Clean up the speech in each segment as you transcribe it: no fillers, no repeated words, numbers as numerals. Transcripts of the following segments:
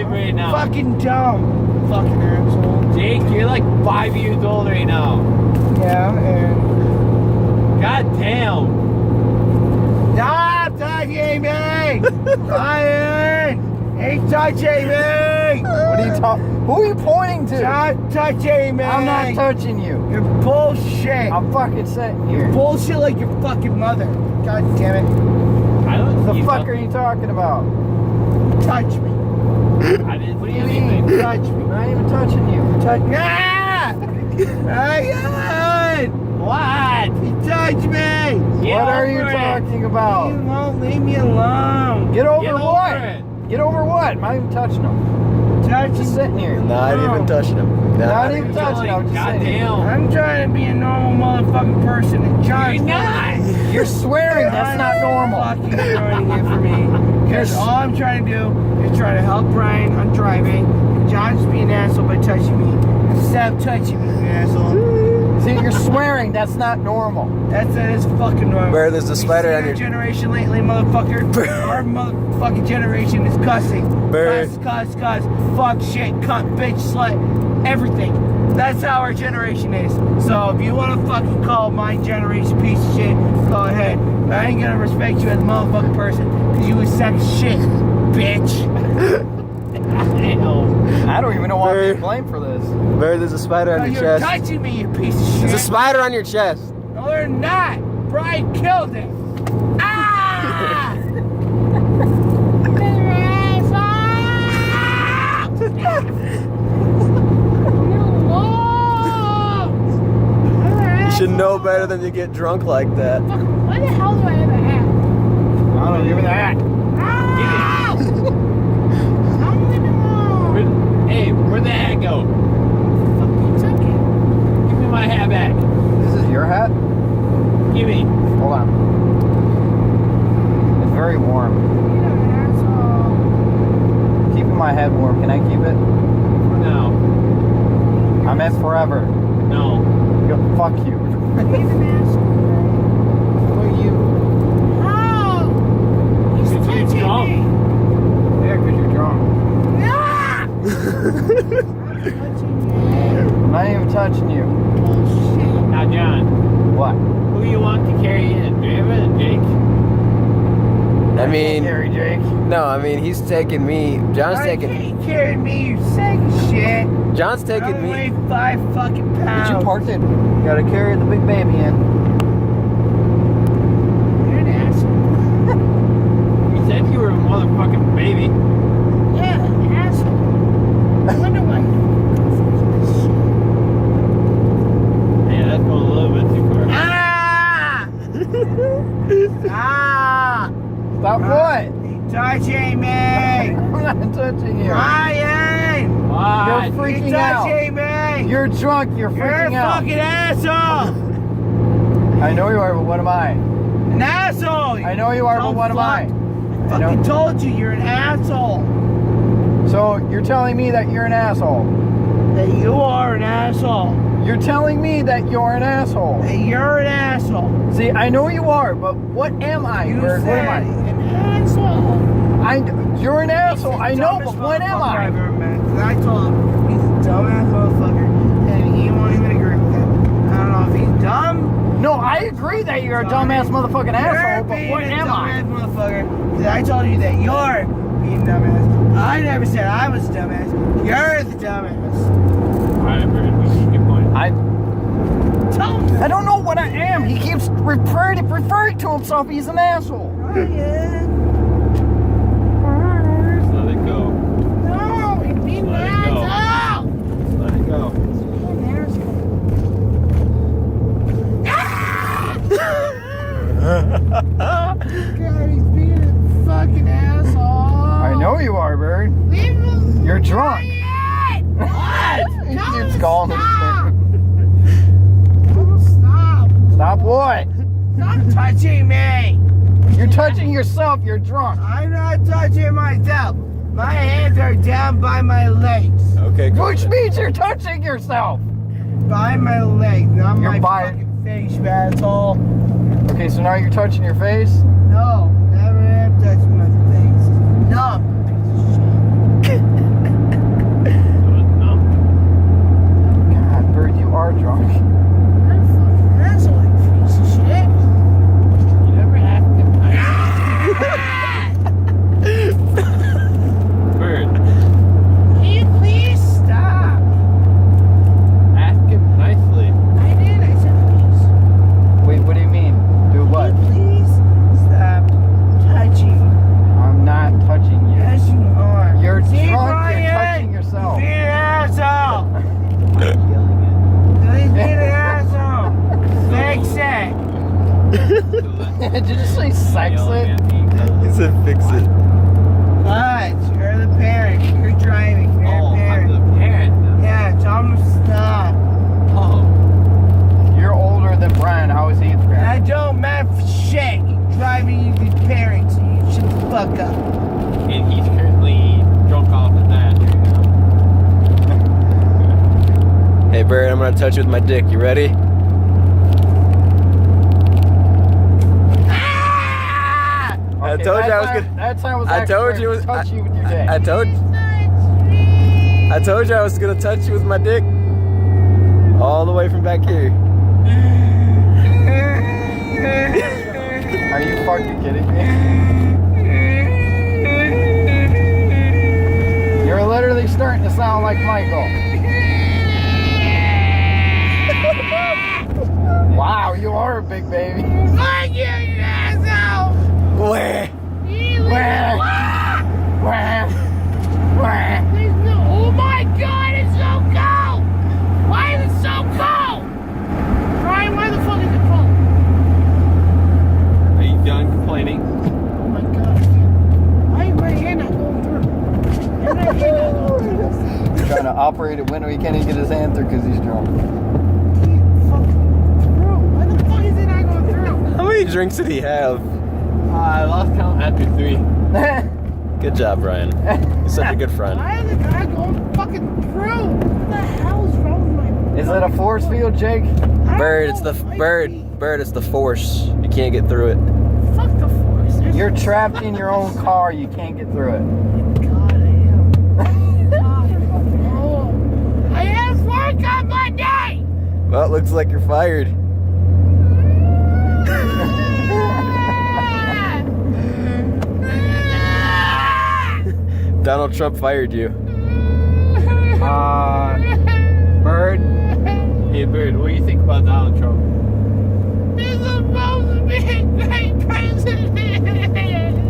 live right now. Fucking dumb. Fucking asshole. Jake, you're like 5 years old right now. Yeah, and... God damn. Stop touching me! Ryan! He's touching me! What are you talking? Who are you pointing to? Stop touching me! I'm not touching you. You're bullshit. I'm fucking sitting here. Bullshit like your fucking mother. God damn it. I don't The fuck are you talking about? Touch me. I didn't What see do you anything. mean? Touch me. I'm not even touching you. Touch me. Ah! What? You touch me! Get What are you over it. talking You about? won't leave me alone. Get over Get over what? it. Get over what? I'm not even touching them. Touch Just sitting here. Not even touching him. Not even touching Like, him. I'm just sitting here. goddamn. I'm trying to be a normal motherfucking person. And John's You're not. You're swearing. That's not normal. Fucking ruining it for me. Because all I'm trying to do is try to help Brian on driving. And John's being an asshole by touching me. Stop touching me, you asshole. See, you're swearing. That's not normal. That is fucking normal. Where there's a spider on your your... generation lately, motherfucker. Our motherfucking generation is cussing. Bird. Cuss. Fuck, shit, cunt, bitch, slut, everything. That's how our generation is. So if you want to fucking call my generation piece of shit, go ahead. But I ain't gonna respect you as a motherfucking person because you a sack of shit, bitch. I don't even know why I'm Bird. being blamed for this. Bird, there's a spider on your You're chest. touching me, you piece of shit. There's a spider on your chest. No, they're not. Brian killed it. Ah! You should know better than to get drunk like that. What the hell do I have a hat? I don't know. Give me the hat. Don't leave me alone. Hey, where'd the hat go? You took it. Give me my hat back. This is your hat? Give me. Hold on. It's very warm. You're an asshole. Keeping my head warm. Can I keep it? No. I meant forever. No. Fuck you. You're an asshole. Who are you? Oh! He's Because you're touching drunk. me. Yeah, because you're drunk. Ah! I'm touching you. I'm not even touching you. Bullshit. Now, John, What? who you want to carry in? David and Jake? I mean, Gary Jake. no, I mean, he's taking me. John's Why taking... can't you carry me, you sack of shit? John's I taking only weigh me. 5 fucking pounds. Did you park it? You gotta carry the big baby in. You're an asshole. You said you were a motherfucking baby. Yeah, an asshole. I wonder why. Yeah, that's going a little bit too far. Ah! Ah! Stop what? Touching me! I'm not touching you. Ryan! What? You're freaking out. Touching me! You're drunk. You're You're a freaking out. fucking asshole! I know you are, but what am I? An asshole! I know you are, but Don't what am I? fuck- I Fucking know. told you, you're an asshole. So you're telling me that you're an asshole. That you are an asshole. You're telling me that you're an asshole. That you're an asshole. See, I know you are, but what am I? You Bird? What said am an asshole. You're an asshole. I know, but Dumbest what am motherfucker I've I? ever met. 'Cause I told him he's a dumbass motherfucker, and he won't even agree with that. I don't know if he's dumb. No, I agree that you're a dumbass motherfucking asshole, but what am I? Dumbass motherfucker. 'Cause I told you that you're being dumbass. I never said I was a dumbass. You're the dumbass. Alright, Bird, good point. Tell him I don't know what I am. He keeps referring to himself. He's an asshole. Ryan. Just let it go. No, you're being an Let it go. asshole. Just let it go. You're an asshole. God, he's being a fucking asshole. I know you are, Bird. Leave him. You're drunk. What? He Tell him keeps to calling stop. him. Tell him to stop. Stop what? Stop touching me. You're touching yourself. You're drunk. I'm not touching myself. My hands are down by my legs. Okay, go. Which means you're touching yourself. By my legs, not You're my by- fucking face, you asshole. Okay, so now you're touching your face. No, never have touched my face. No. are drunk. I'm fucking asshole, you piece of shit. You never asked him. Bird, Can you please stop? ask him nicely. I did, I said please. Wait, what do you mean? Do what? Can you please stop touching? I'm not touching you. Yes, you are. You're See, drunk, Brian? you're touching yourself. Be an asshole. I'm yelling Please be an asshole. Fix it. Did you just say sex it? He said fix it. But you're the parent. You're driving. You're Oh, the I'm parent. the parent now. Yeah, tell him to stop. Oh, You're older than Brian. How is he the That parent? don't matter for shit. You're driving, you the parent, so you should fuck up. and he's currently drunk off of that. Hey, Bird, I'm gonna touch you with my dick. You ready? I told you I was gonna. That time was I actually told you it was- touch you with your dick. I told you I was gonna touch you with my dick. All the way from back here. Are you fucking kidding me? You're literally starting to sound like Michael. Wow, you are a big baby. Fuck you, you asshole! Where? Where? Where? Where? Please no. Oh my god, it's so cold! Why is it so cold? Brian, why the fuck is it cold? Are you done complaining? Oh my god. Why is my hand not going through? Why is my hand not going through? He's trying to operate a window. He can't even get his hand through because he's drunk. Why the fuck is it not going through? How many drinks did he have? I lost count after 3. Good job, Brian. You're such a good friend. Why is it not going fucking through? What the hell is wrong with my Is it a force field, Jake? I don't Bird, know, it's the might bird. be. Bird, it's the force. You can't get through it. Fuck the force. There's You're trapped in your own car. You can't get through it. God, I am. God. Oh. I have work on Monday! Well, it looks like you're fired. Donald Trump fired you. Bird. Hey, Bird, what do you think about Donald Trump? He's supposed to be a great president!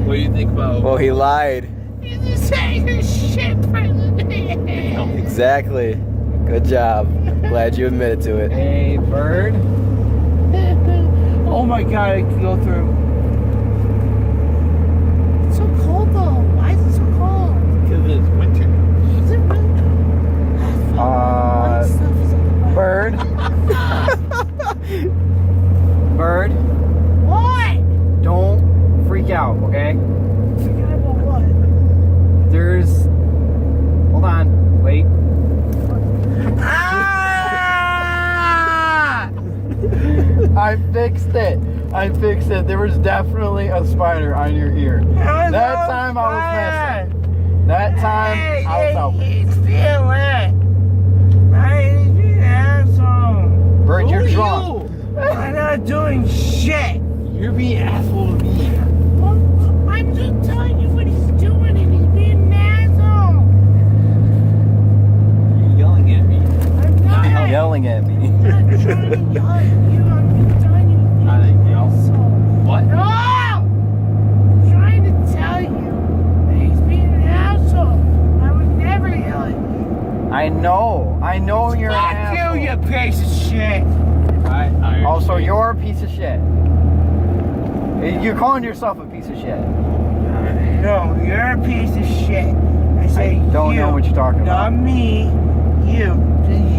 What do you think about? Well, he lied. He's the same shit president! Exactly. Good job. Glad you admitted to it. Hey, Bird. Oh my god, I can go through. It's so cold though. Why is it so cold? Because it's winter. Is it really cold? Stuff is on the bike. Bird. Bird. What? Don't freak out, okay? Forget about what? There's. Hold on. Wait. Ah! I fixed it. I fixed it. There was definitely a spider on your ear. That time I was messing. That time I was out. He's feeling. He's being an asshole. Bird, you're Who are drunk. I'm not doing shit. You're being an asshole to me. Well, I'm just telling you what he's doing and he's being an asshole. You're yelling at me. I'm not. You're yelling at me. I'm not trying to yell at you. I'm just telling you. Trying to yell? What? No! I'm trying to tell you that he's being an asshole. I would never yell at you. I know you're an Fuck asshole. you, you piece of shit. I Also, you're a piece of shit. You're calling yourself a piece of shit. No, you're a piece of shit. I say Don't you, know what you're talking not about. me. You.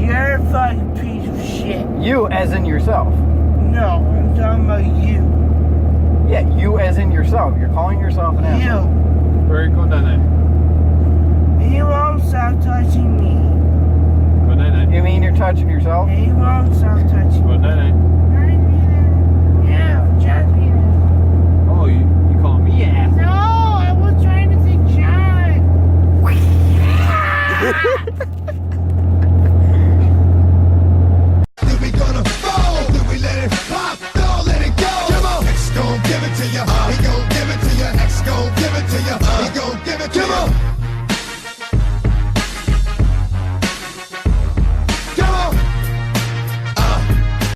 You're a fucking piece of shit. You as in yourself. No, I'm talking about you. Yeah, you as in yourself. You're calling yourself an asshole. You. Bird, go down there. You won't stop touching me. Go down there. You mean you're touching yourself? You won't stop touching Go me. down there. Yeah, just be there. Oh, you calling me an asshole? No, I was trying to say John. to you. He gon' give it to you. X gon' give it to you. He gon' give it to you.